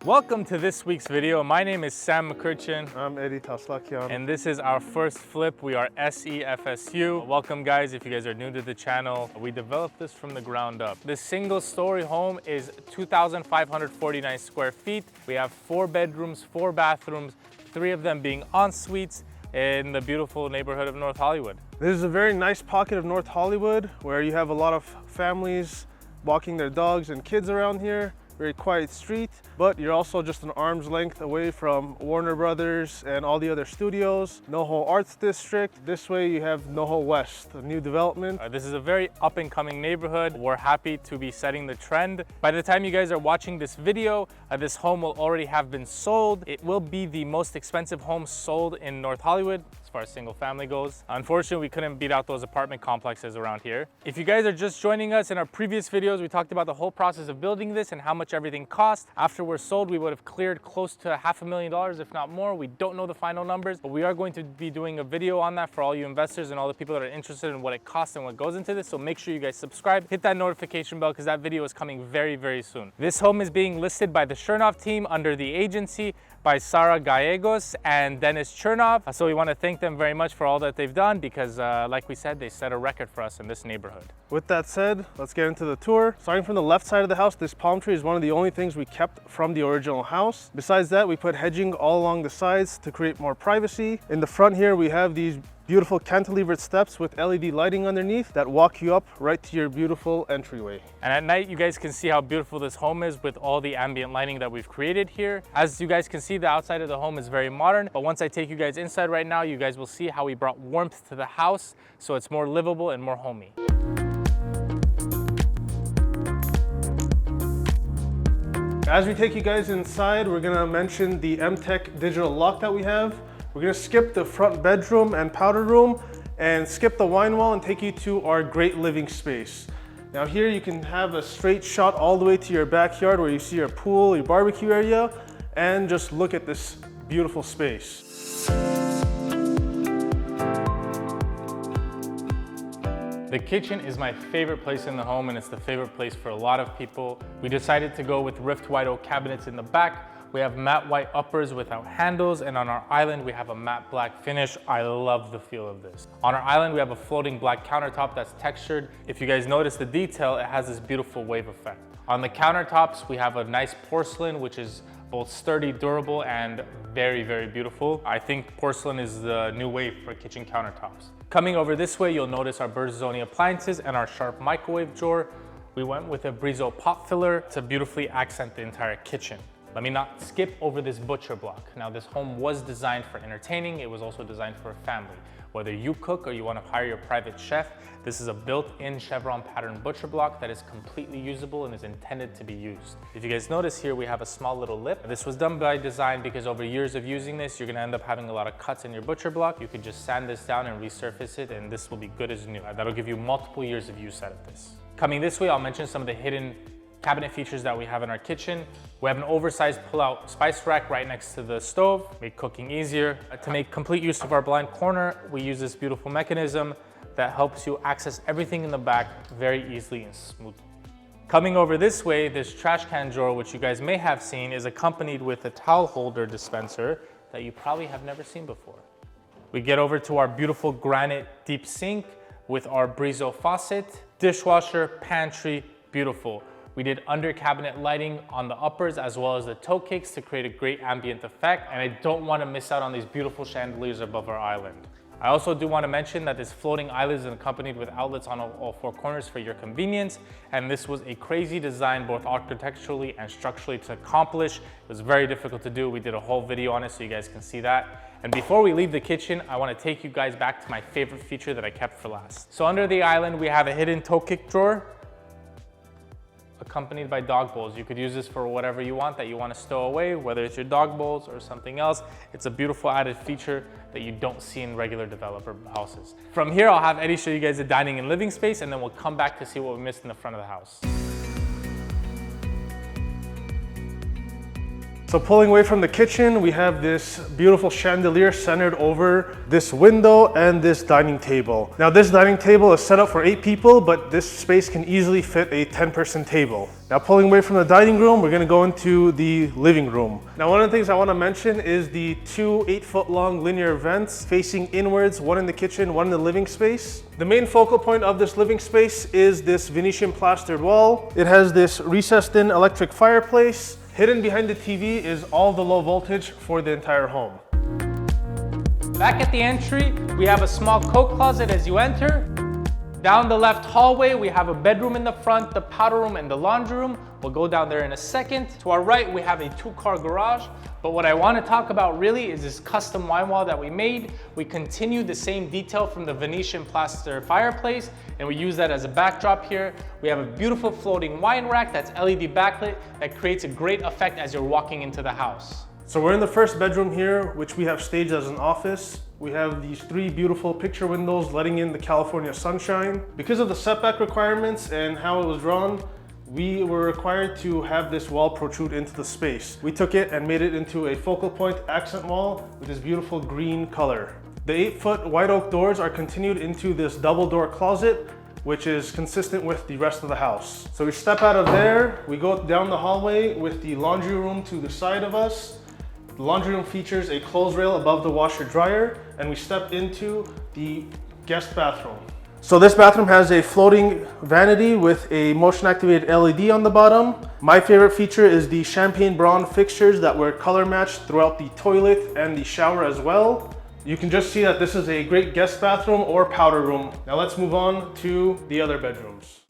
Welcome to this week's video. My name is Sam McCurchin. I'm Eddie Taslakian. And this is our first flip. We are SEFSU. Welcome guys, if you guys are new to the channel. We developed this from the ground up. This single story home is 2,549 square feet. We have 4 bedrooms, 4 bathrooms, 3 of them being en suites in the beautiful neighborhood of North Hollywood. This is a very nice pocket of North Hollywood where you have a lot of families walking their dogs and kids around here. Very quiet street, but you're also just an arm's length away from Warner Brothers and all the other studios. NoHo Arts District. This way you have NoHo West, a new development. This is a very up and coming neighborhood. We're happy to be setting the trend. By the time you guys are watching this video, this home will already have been sold. It will be the most expensive home sold in North Hollywood as far as single family goes. Unfortunately, we couldn't beat out those apartment complexes around here. If you guys are just joining us, in our previous videos, we talked about the whole process of building this and how much everything cost. After we're sold, we would have cleared close to $500,000, if not more. We don't know the final numbers, but we are going to be doing a video on that for all you investors and all the people that are interested in what it costs and what goes into this. So make sure you guys subscribe, hit that notification bell because that video is coming very, very soon. This home is being listed by the Chernov team under the agency by Sarrah Gallegos and Chernov. So we want to thank them very much for all that they've done because like we said, they set a record for us in this neighborhood. With that said, let's get into the tour. Starting from the left side of the house, this palm tree is one of the only things we kept from the original house. Besides that, we put hedging all along the sides to create more privacy. In the front here, we have these beautiful cantilevered steps with LED lighting underneath that walk you up right to your beautiful entryway. And at night, you guys can see how beautiful this home is with all the ambient lighting that we've created here. As you guys can see, the outside of the home is very modern, but once I take you guys inside right now, you guys will see how we brought warmth to the house so it's more livable and more homey. As we take you guys inside, we're gonna mention the MTech digital lock that we have. We're gonna skip the front bedroom and powder room and skip the wine wall and take you to our great living space. Now here you can have a straight shot all the way to your backyard where you see your pool, your barbecue area, and just look at this beautiful space. The kitchen is my favorite place in the home and it's the favorite place for a lot of people. We decided to go with rift white oak cabinets in the back. We have matte white uppers without handles, and on our island we have a matte black finish. I love the feel of this. On our island we have a floating black countertop that's textured. If you guys notice the detail, it has this beautiful wave effect. On the countertops we have a nice porcelain which is both sturdy, durable, and very, very beautiful. I think porcelain is the new wave for kitchen countertops. Coming over this way, you'll notice our Bertazzoni appliances and our sharp microwave drawer. We went with a Brizo pot filler to beautifully accent the entire kitchen. Let me not skip over this butcher block. Now this home was designed for entertaining. It was also designed for a family. Whether you cook or you want to hire your private chef, this is a built-in chevron pattern butcher block that is completely usable and is intended to be used. If you guys notice here, we have a small little lip. This was done by design because over years of using this, you're gonna end up having a lot of cuts in your butcher block. You could just sand this down and resurface it and this will be good as new. That'll give you multiple years of use out of this. Coming this way, I'll mention some of the hidden cabinet features that we have in our kitchen. We have an oversized pull-out spice rack right next to the stove, make cooking easier. To make complete use of our blind corner, we use this beautiful mechanism that helps you access everything in the back very easily and smoothly. Coming over this way, this trash can drawer, which you guys may have seen, is accompanied with a towel holder dispenser that you probably have never seen before. We get over to our beautiful granite deep sink with our Brizo faucet, dishwasher, pantry, beautiful. We did under cabinet lighting on the uppers as well as the toe cakes to create a great ambient effect. And I don't want to miss out on these beautiful chandeliers above our island. I also do want to mention that this floating island is accompanied with outlets on all 4 corners for your convenience. And this was a crazy design both architecturally and structurally to accomplish. It was very difficult to do. We did a whole video on it so you guys can see that. And before we leave the kitchen, I want to take you guys back to my favorite feature that I kept for last. So under the island, we have a hidden toe kick drawer accompanied by dog bowls. You could use this for whatever you want that you want to stow away, whether it's your dog bowls or something else. It's a beautiful added feature that you don't see in regular developer houses. From here, I'll have Eddie show you guys the dining and living space, and then we'll come back to see what we missed in the front of the house. So pulling away from the kitchen, we have this beautiful chandelier centered over this window and this dining table. Now this dining table is set up for 8 people, but this space can easily fit a 10-person table. Now pulling away from the dining room, we're gonna go into the living room. Now one of the things I wanna mention is the 2 8-foot-long linear vents facing inwards, one in the kitchen, one in the living space. The main focal point of this living space is this Venetian plastered wall. It has this recessed-in electric fireplace. Hidden behind the TV is all the low voltage for the entire home. Back at the entry, we have a small coat closet as you enter. Down the left hallway, we have a bedroom in the front, the powder room, and the laundry room. We'll go down there in a second. To our right, we have a 2-car garage. But what I want to talk about really is this custom wine wall that we made. We continue the same detail from the Venetian plaster fireplace, and we use that as a backdrop here. We have a beautiful floating wine rack that's LED backlit that creates a great effect as you're walking into the house. So we're in the first bedroom here, which we have staged as an office. We have these 3 beautiful picture windows letting in the California sunshine. Because of the setback requirements and how it was drawn, we were required to have this wall protrude into the space. We took it and made it into a focal point accent wall with this beautiful green color. The 8-foot white oak doors are continued into this double door closet, which is consistent with the rest of the house. So we step out of there, we go down the hallway with the laundry room to the side of us. The laundry room features a clothes rail above the washer dryer, and we step into the guest bathroom. So this bathroom has a floating vanity with a motion activated LED on the bottom. My favorite feature is the champagne brown fixtures that were color matched throughout the toilet and the shower as well. You can just see that this is a great guest bathroom or powder room. Now let's move on to the other bedrooms.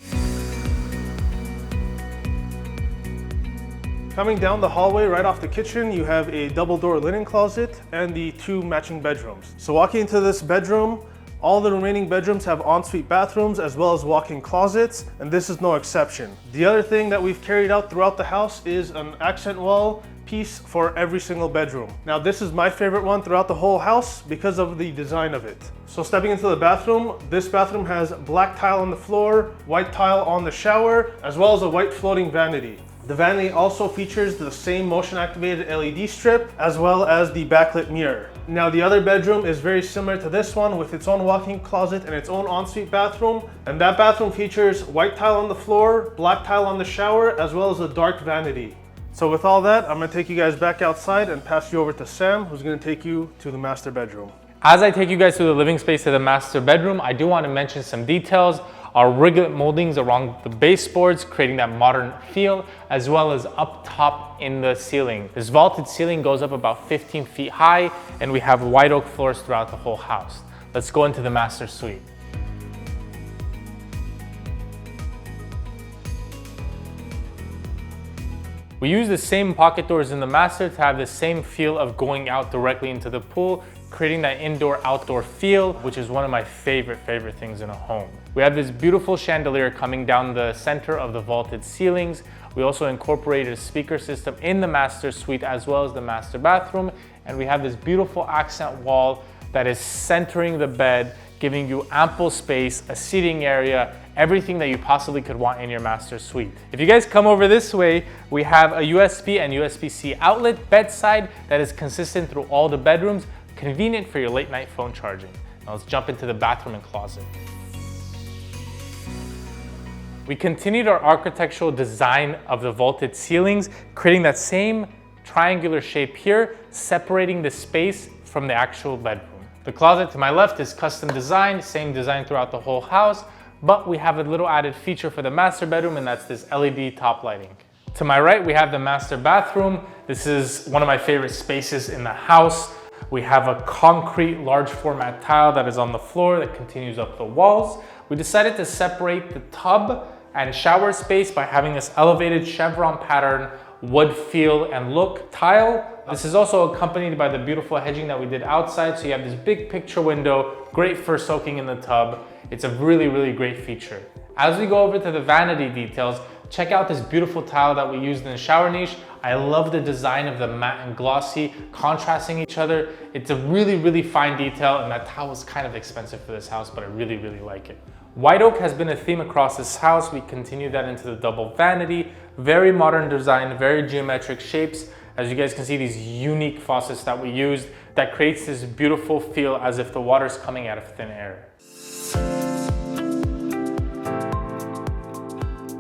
Coming down the hallway right off the kitchen, you have a double door linen closet and the 2 matching bedrooms. So walking into this bedroom, all the remaining bedrooms have ensuite bathrooms as well as walk-in closets, and this is no exception. The other thing that we've carried out throughout the house is an accent wall piece for every single bedroom. Now this is my favorite one throughout the whole house because of the design of it. So stepping into the bathroom, this bathroom has black tile on the floor, white tile on the shower, as well as a white floating vanity. The vanity also features the same motion activated LED strip as well as the backlit mirror. Now the other bedroom is very similar to this one with its own walk-in closet and its own ensuite bathroom. And that bathroom features white tile on the floor, black tile on the shower, as well as a dark vanity. So with all that, I'm gonna take you guys back outside and pass you over to Sam, who's gonna take you to the master bedroom. As I take you guys through the living space of the master bedroom, I do want to mention some details. Our riglet moldings along the baseboards, creating that modern feel, as well as up top in the ceiling. This vaulted ceiling goes up about 15 feet high, and we have white oak floors throughout the whole house. Let's go into the master suite. We use the same pocket doors in the master to have the same feel of going out directly into the pool, creating that indoor-outdoor feel, which is one of my favorite things in a home. We have this beautiful chandelier coming down the center of the vaulted ceilings. We also incorporated a speaker system in the master suite as well as the master bathroom. And we have this beautiful accent wall that is centering the bed, giving you ample space, a seating area, everything that you possibly could want in your master suite. If you guys come over this way, we have a USB and USB-C outlet bedside that is consistent through all the bedrooms, convenient for your late night phone charging. Now let's jump into the bathroom and closet. We continued our architectural design of the vaulted ceilings, creating that same triangular shape here, separating the space from the actual bedroom. The closet to my left is custom designed, same design throughout the whole house, but we have a little added feature for the master bedroom, and that's this LED top lighting. To my right, we have the master bathroom. This is one of my favorite spaces in the house. We have a concrete large format tile that is on the floor that continues up the walls. We decided to separate the tub and shower space by having this elevated chevron pattern wood feel and look tile. This is also accompanied by the beautiful hedging that we did outside. So you have this big picture window, great for soaking in the tub. It's a really great feature. As we go over to the vanity details, check out this beautiful tile that we used in the shower niche. I love the design of the matte and glossy contrasting each other. It's a really fine detail, and that tile was kind of expensive for this house, but I really like it. White oak has been a theme across this house. We continue that into the double vanity. Very modern design, very geometric shapes, As you guys can see, these unique faucets that we used that creates this beautiful feel as if the water's coming out of thin air.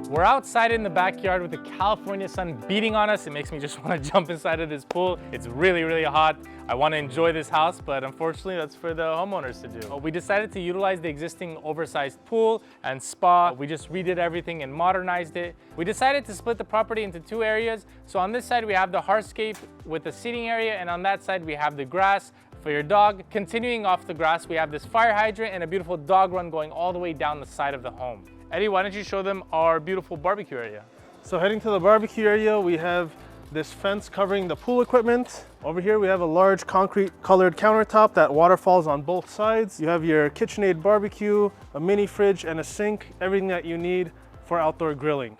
We're outside in the backyard with the California sun beating on us. It makes me just want to jump inside of this pool. It's really, really hot. I want to enjoy this house, but unfortunately that's for the homeowners to do. We decided to utilize the existing oversized pool and spa. We just redid everything and modernized it. We decided to split the property into 2 areas. So on this side we have the hardscape with the seating area, and on that side we have the grass for your dog. Continuing off the grass, we have this fire hydrant and a beautiful dog run going all the way down the side of the home. Eddie, why don't you show them our beautiful barbecue area? So heading to the barbecue area, we have this fence covering the pool equipment. Over here we have a large concrete colored countertop that waterfalls on both sides. You have your KitchenAid barbecue, a mini fridge and a sink, everything that you need for outdoor grilling.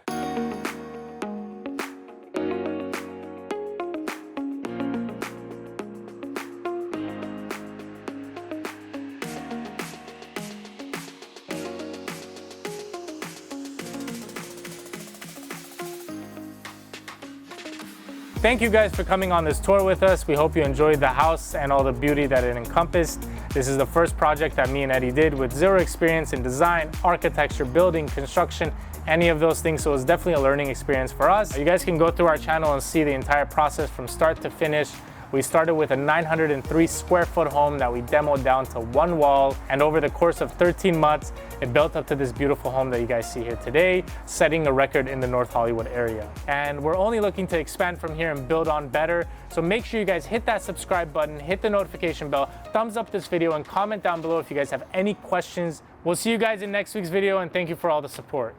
Thank you guys for coming on this tour with us. We hope you enjoyed the house and all the beauty that it encompassed. This is the first project that me and Eddie did with zero experience in design, architecture, building, construction, any of those things. So it was definitely a learning experience for us. You guys can go through our channel and see the entire process from start to finish. We started with a 903 square foot home that we demoed down to 1 wall, and over the course of 13 months, it built up to this beautiful home that you guys see here today, setting a record in the North Hollywood area. And we're only looking to expand from here and build on better. So make sure you guys hit that subscribe button, hit the notification bell, thumbs up this video, and comment down below if you guys have any questions. We'll see you guys in next week's video, and thank you for all the support.